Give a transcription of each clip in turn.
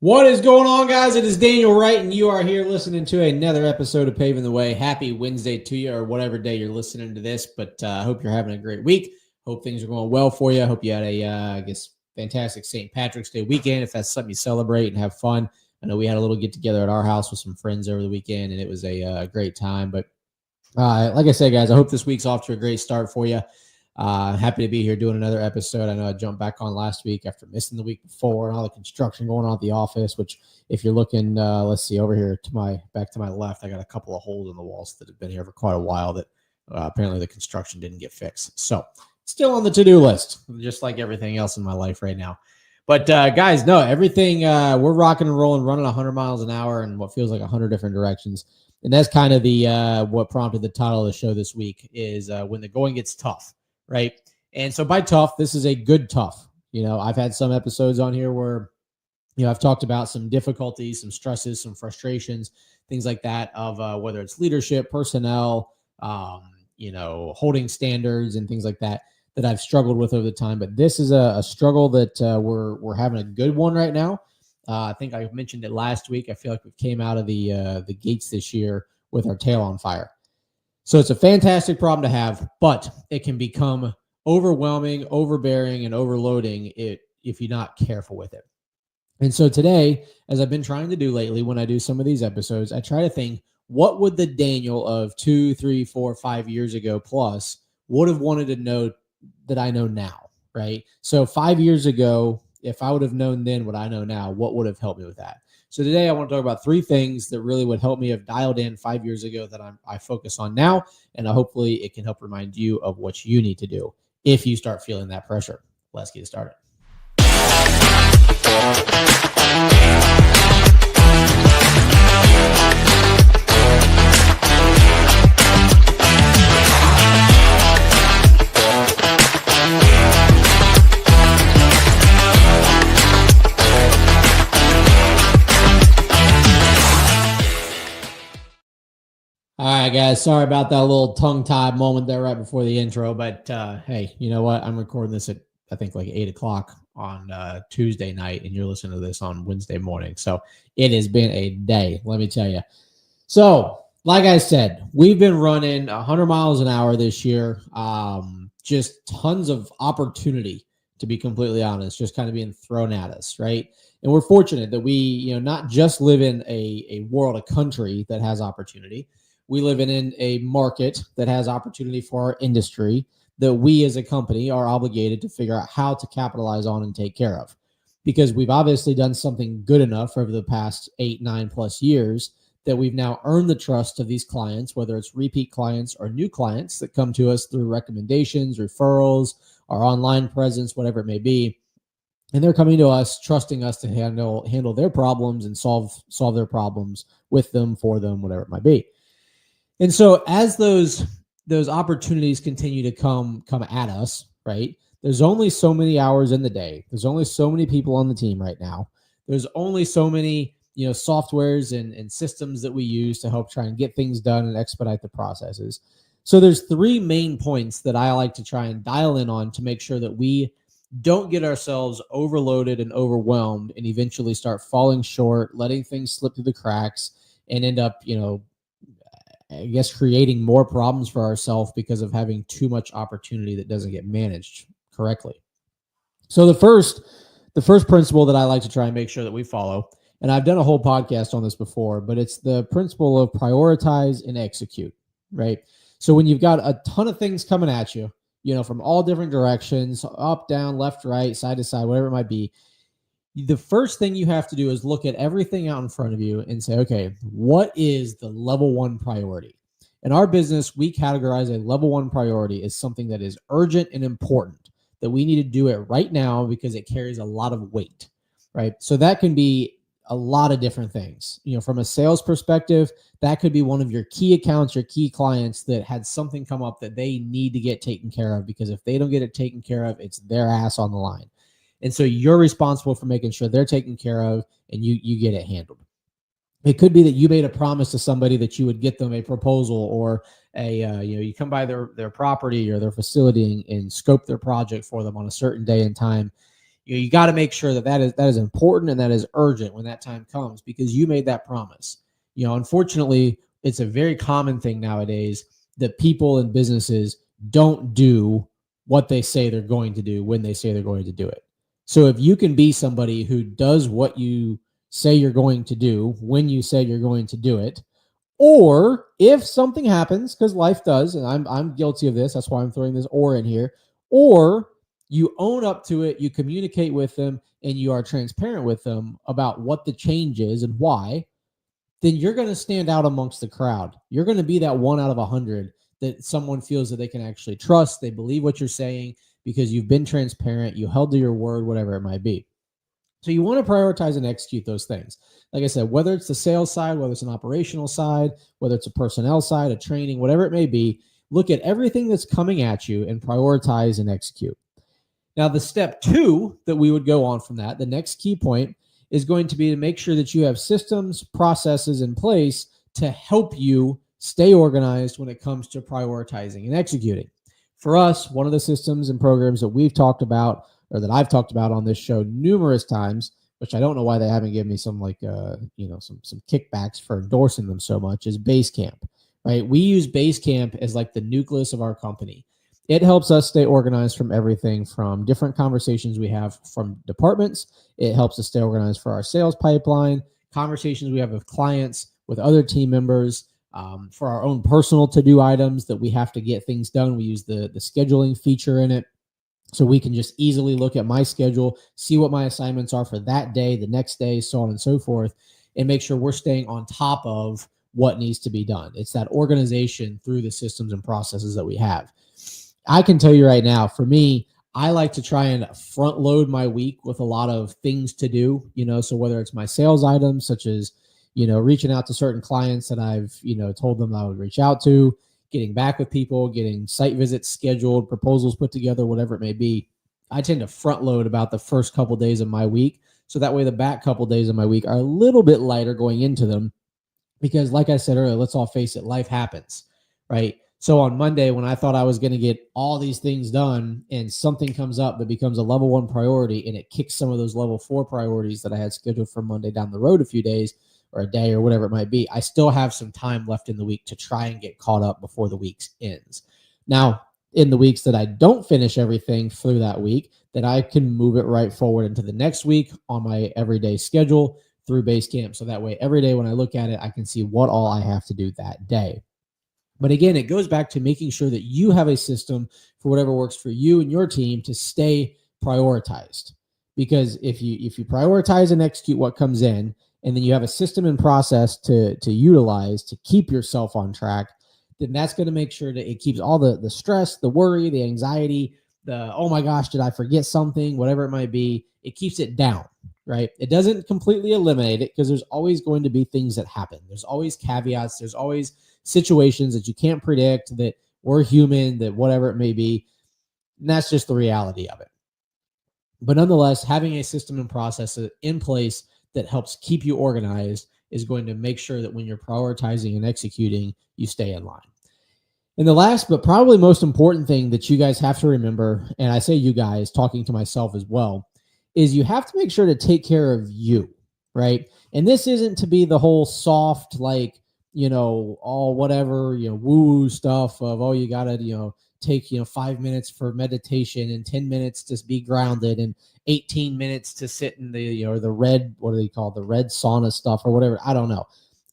What is going on, guys? It is Daniel Wright, and you are here listening to another episode of Paving the Way. Happy Wednesday to you, or whatever day you're listening to this, but I hope you're having a great week. Hope things are going well for you. I hope you had a, fantastic St. Patrick's Day weekend, if that's something you celebrate and have fun. I know we had a little get-together at our house with some friends over the weekend, and it was a great time. But like I said, guys, I hope this week's off to a great start for you. Happy to be here doing another episode. I know I jumped back on last week after missing the week before and all the construction going on at the office, which if you're looking, let's see, over here back to my left, I got a couple of holes in the walls that have been here for quite a while that apparently the construction didn't get fixed. So still on the to-do list, just like everything else in my life right now. But guys, no, everything, we're rocking and rolling, running 100 miles an hour in what feels like 100 different directions. And that's kind of the what prompted the title of the show this week is when the going gets tough. Right. And so by tough, this is a good tough. I've had some episodes on here where, I've talked about some difficulties, some stresses, some frustrations, things like that of whether it's leadership, personnel, holding standards and things like that I've struggled with over the time. But this is a struggle that we're having a good one right now. I think I mentioned it last week. I feel like we came out of the gates this year with our tail on fire. So it's a fantastic problem to have, but it can become overwhelming, overbearing, and overloading if you're not careful with it. And so today, as I've been trying to do lately when I do some of these episodes, I try to think, what would the Daniel of 2, 3, 4, 5 years ago plus would have wanted to know that I know now, right? So 5 years ago, if I would have known then what I know now, what would have helped me with that? So today I want to talk about 3 things that really would help me have dialed in 5 years ago that I focus on now. And hopefully it can help remind you of what you need to do if you start feeling that pressure. Let's get started. All right, guys. Sorry about that little tongue-tied moment there right before the intro. But hey, you know what? I'm recording this at, I think, like 8 o'clock on Tuesday night, and you're listening to this on Wednesday morning. So it has been a day, let me tell you. So like I said, we've been running 100 miles an hour this year. Just tons of opportunity, to be completely honest, just kind of being thrown at us, right? And we're fortunate that we, not just live in a world, a country that has opportunity. We live in a market that has opportunity for our industry that we as a company are obligated to figure out how to capitalize on and take care of. Because we've obviously done something good enough over the past 8, 9 plus years that we've now earned the trust of these clients, whether it's repeat clients or new clients that come to us through recommendations, referrals, our online presence, whatever it may be. And they're coming to us, trusting us to handle their problems and solve their problems with them, for them, whatever it might be. And so as those opportunities continue to come at us, right? There's only so many hours in the day. There's only so many people on the team right now. There's only so many, softwares and systems that we use to help try and get things done and expedite the processes. So there's 3 main points that I like to try and dial in on to make sure that we don't get ourselves overloaded and overwhelmed and eventually start falling short, letting things slip through the cracks and end up, I guess creating more problems for ourselves because of having too much opportunity that doesn't get managed correctly. So the first principle that I like to try and make sure that we follow, and I've done a whole podcast on this before, but it's the principle of prioritize and execute, right? So when you've got a ton of things coming at you, from all different directions, up, down, left, right, side to side, whatever it might be, the first thing you have to do is look at everything out in front of you and say, okay, what is the level 1 priority? In our business, we categorize a level 1 priority as something that is urgent and important, that we need to do it right now because it carries a lot of weight, right? So that can be a lot of different things. From a sales perspective, that could be one of your key accounts, your key clients that had something come up that they need to get taken care of, because if they don't get it taken care of, it's their ass on the line. And so you're responsible for making sure they're taken care of and you get it handled. It could be that you made a promise to somebody that you would get them a proposal or you come by their property or their facility and scope their project for them on a certain day and time. You got to make sure that is important and that is urgent when that time comes, because you made that promise. Unfortunately, it's a very common thing nowadays that people and businesses don't do what they say they're going to do when they say they're going to do it. So if you can be somebody who does what you say you're going to do when you say you're going to do it, or if something happens, because life does, and I'm guilty of this, that's why I'm throwing this "or" in here, or you own up to it, you communicate with them, and you are transparent with them about what the change is and why, then you're going to stand out amongst the crowd. You're going to be that 1 out of 100 that someone feels that they can actually trust. They believe what you're saying because you've been transparent, you held to your word, whatever it might be. So you want to prioritize and execute those things. Like I said, whether it's the sales side, whether it's an operational side, whether it's a personnel side, a training, whatever it may be, look at everything that's coming at you and prioritize and execute. Now, the step 2 that we would go on from that, the next key point, is going to be to make sure that you have systems, processes in place to help you stay organized when it comes to prioritizing and executing. For us, one of the systems and programs that we've talked about, or that I've talked about on this show numerous times, which I don't know why they haven't given me some some kickbacks for endorsing them so much, is Basecamp, right? We use Basecamp as like the nucleus of our company. It helps us stay organized from everything from different conversations we have from departments. It helps us stay organized for our sales pipeline, conversations we have with clients, with other team members, for our own personal to-do items that we have to get things done. We use the scheduling feature in it. So we can just easily look at my schedule, see what my assignments are for that day, the next day, so on and so forth, and make sure we're staying on top of what needs to be done. It's that organization through the systems and processes that we have. I can tell you right now, for me, I like to try and front load my week with a lot of things to do, so whether it's my sales items, such as, reaching out to certain clients that I've, told them I would reach out to, getting back with people, getting site visits scheduled, proposals put together, whatever it may be. I tend to front load about the first couple days of my week. So that way the back couple days of my week are a little bit lighter going into them, because like I said earlier, let's all face it, life happens, right? So on Monday, when I thought I was going to get all these things done and something comes up that becomes a level 1 priority and it kicks some of those level 4 priorities that I had scheduled for Monday down the road a few days or a day or whatever it might be, I still have some time left in the week to try and get caught up before the week ends. Now, in the weeks that I don't finish everything through that week, then I can move it right forward into the next week on my everyday schedule through Basecamp. So that way, every day when I look at it, I can see what all I have to do that day. But again, it goes back to making sure that you have a system for whatever works for you and your team to stay prioritized. Because if you prioritize and execute what comes in, and then you have a system and process to utilize to keep yourself on track, then that's going to make sure that it keeps all the stress, the worry, the anxiety, oh my gosh, did I forget something, whatever it might be, it keeps it down, right? It doesn't completely eliminate it, because there's always going to be things that happen. There's always caveats. There's always situations that you can't predict, that we're human, that whatever it may be. And that's just the reality of it. But nonetheless, having a system and process in place that helps keep you organized is going to make sure that when you're prioritizing and executing, you stay in line. And the last, but probably most important thing that you guys have to remember, and I say you guys, talking to myself as well, is you have to make sure to take care of you, right? And this isn't to be the whole soft, like, all whatever, woo stuff of, you got to, take, 5 minutes for meditation and 10 minutes to be grounded and 18 minutes to sit in the, the red, what do they call it? The red sauna stuff or whatever. I don't know.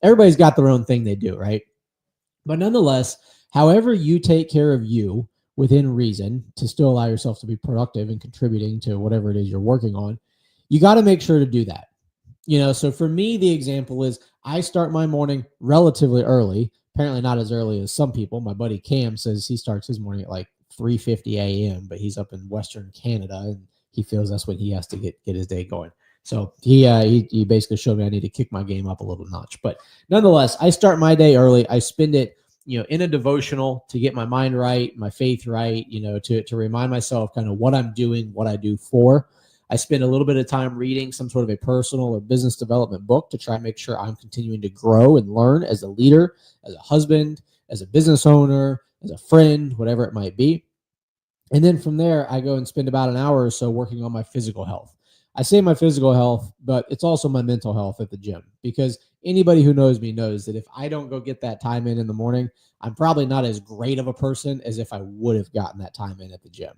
Everybody's got their own thing they do, right? But nonetheless, however you take care of you within reason to still allow yourself to be productive and contributing to whatever it is you're working on, you got to make sure to do that. So for me, the example is I start my morning relatively early, apparently not as early as some people. My buddy Cam says he starts his morning at like 3:50 a.m., but he's up in Western Canada and he feels that's when he has to get his day going. So he basically showed me I need to kick my game up a little notch. But nonetheless, I start my day early. I spend it, in a devotional to get my mind right, my faith right, to remind myself kind of what I'm doing, what I do for. I spend a little bit of time reading some sort of a personal or business development book to try and make sure I'm continuing to grow and learn as a leader, as a husband, as a business owner, as a friend, whatever it might be. And then from there, I go and spend about an hour or so working on my physical health. I say my physical health, but it's also my mental health at the gym, because anybody who knows me knows that if I don't go get that time in the morning, I'm probably not as great of a person as if I would have gotten that time in at the gym.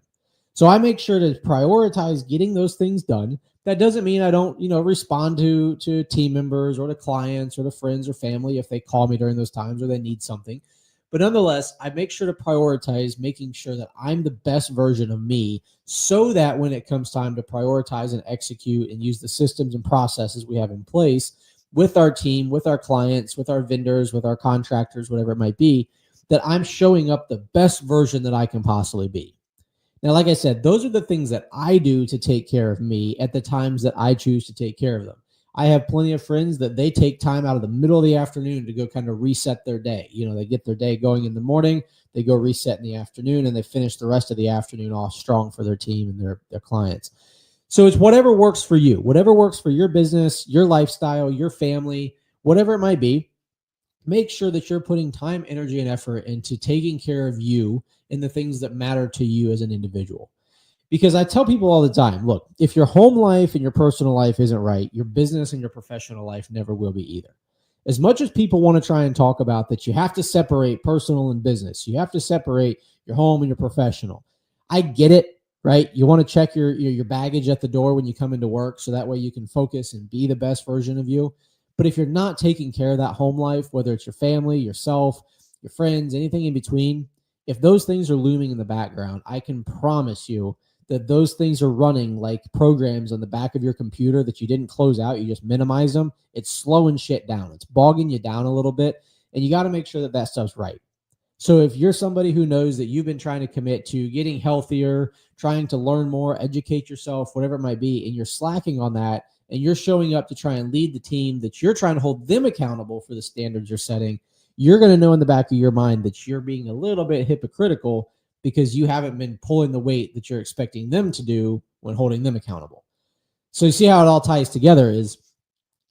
So I make sure to prioritize getting those things done. That doesn't mean I don't, respond to team members or to clients or to friends or family if they call me during those times or they need something. But nonetheless, I make sure to prioritize making sure that I'm the best version of me, so that when it comes time to prioritize and execute and use the systems and processes we have in place with our team, with our clients, with our vendors, with our contractors, whatever it might be, that I'm showing up the best version that I can possibly be. Now, like I said, those are the things that I do to take care of me at the times that I choose to take care of them. I have plenty of friends that they take time out of the middle of the afternoon to go kind of reset their day. They get their day going in the morning, they go reset in the afternoon, and they finish the rest of the afternoon off strong for their team and their clients. So it's whatever works for you, whatever works for your business, your lifestyle, your family, whatever it might be. Make sure that you're putting time, energy, and effort into taking care of you and the things that matter to you as an individual. Because I tell people all the time, look, if your home life and your personal life isn't right, your business and your professional life never will be either. As much as people want to try and talk about that you have to separate personal and business, you have to separate your home and your professional. I get it, right? You want to check your baggage at the door when you come into work, so that way you can focus and be the best version of you. But if you're not taking care of that home life, whether it's your family, yourself, your friends, anything in between, if those things are looming in the background, I can promise you that those things are running like programs on the back of your computer that you didn't close out. You just minimize them. It's slowing shit down. It's bogging you down a little bit. And you got to make sure that stuff's right. So if you're somebody who knows that you've been trying to commit to getting healthier, trying to learn more, educate yourself, whatever it might be, and you're slacking on that, and you're showing up to try and lead the team, that you're trying to hold them accountable for the standards you're setting, you're going to know in the back of your mind that you're being a little bit hypocritical, because you haven't been pulling the weight that you're expecting them to do when holding them accountable. So you see how it all ties together is,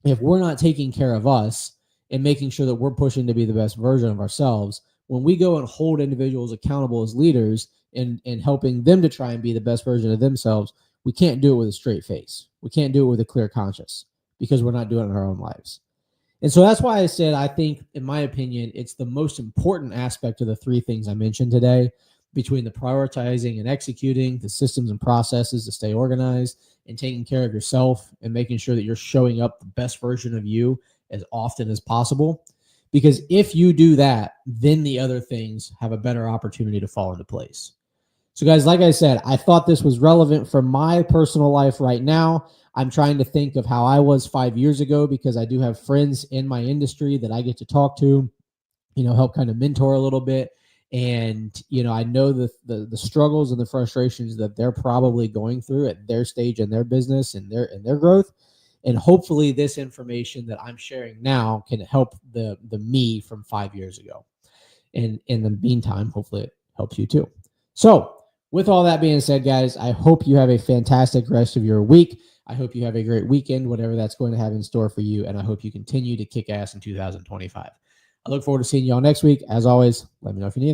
if we're not taking care of us and making sure that we're pushing to be the best version of ourselves, when we go and hold individuals accountable as leaders and helping them to try and be the best version of themselves, we can't do it with a straight face. We can't do it with a clear conscience, because we're not doing it in our own lives. And so that's why I said, I think, in my opinion, it's the most important aspect of the three things I mentioned today, between the prioritizing and executing, the systems and processes to stay organized, and taking care of yourself and making sure that you're showing up the best version of you as often as possible. Because if you do that, then the other things have a better opportunity to fall into place. So guys, like I said, I thought this was relevant for my personal life right now. I'm trying to think of how I was 5 years ago, because I do have friends in my industry that I get to talk to, help kind of mentor a little bit. And, I know the struggles and the frustrations that they're probably going through at their stage in their business and their growth. And hopefully this information that I'm sharing now can help the me from 5 years ago. And in the meantime, hopefully it helps you too. So with all that being said, guys, I hope you have a fantastic rest of your week. I hope you have a great weekend, whatever that's going to have in store for you. And I hope you continue to kick ass in 2025. I look forward to seeing y'all next week. As always, let me know if you need